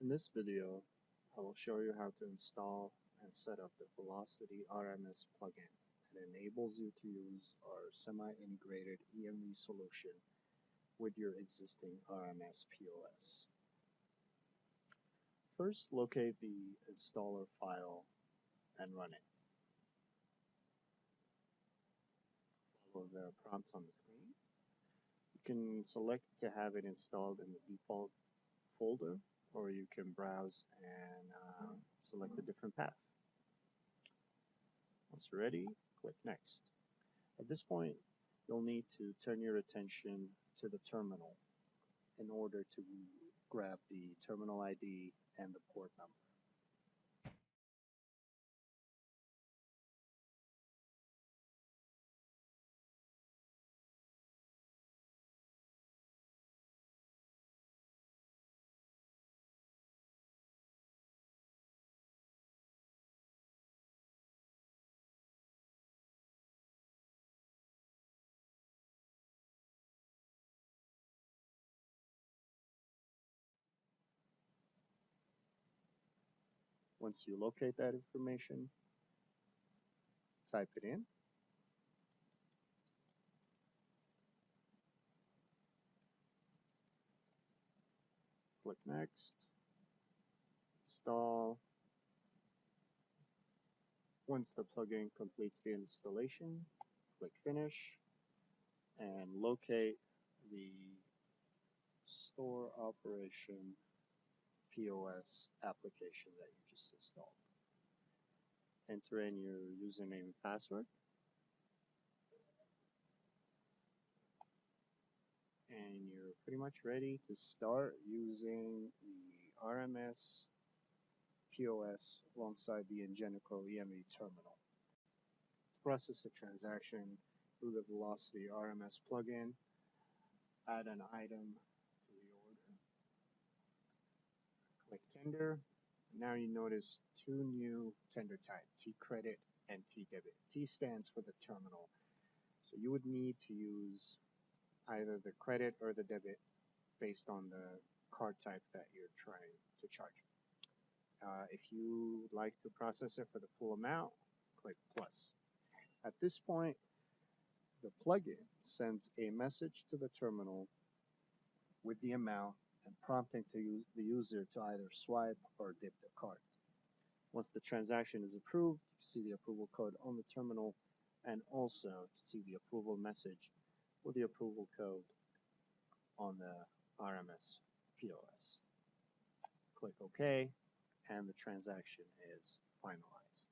In this video, I will show you how to install and set up the Velocity RMS plugin. It enables you to use our semi-integrated EMV solution with your existing RMS POS. First, locate the installer file and run it. Follow the prompt on the screen. You can select to have it installed in the default folder, or you can browse and select a different path. Once you're ready, click Next. At this point, you'll need to turn your attention to the terminal in order to grab the terminal ID and the port number. Once you locate that information, type it in. Click Next. Install. Once the plugin completes the installation, click Finish and locate the store operation POS application that you just installed. Enter in your username and password. And you're pretty much ready to start using the RMS POS alongside the Ingenico EMV terminal. To process a transaction through the Velocity RMS plugin, add an item to the order. Click Tender. Now you notice two new tender types, T-Credit and T-Debit. T stands for the terminal. So you would need to use either the credit or the debit based on the card type that you're trying to charge. If you would like to process it for the full amount, click plus. At this point, the plugin sends a message to the terminal with the amount and prompting the user to either swipe or dip the card. Once the transaction is approved, you see the approval code on the terminal and also see the approval message with the approval code on the RMS POS. Click OK and the transaction is finalized.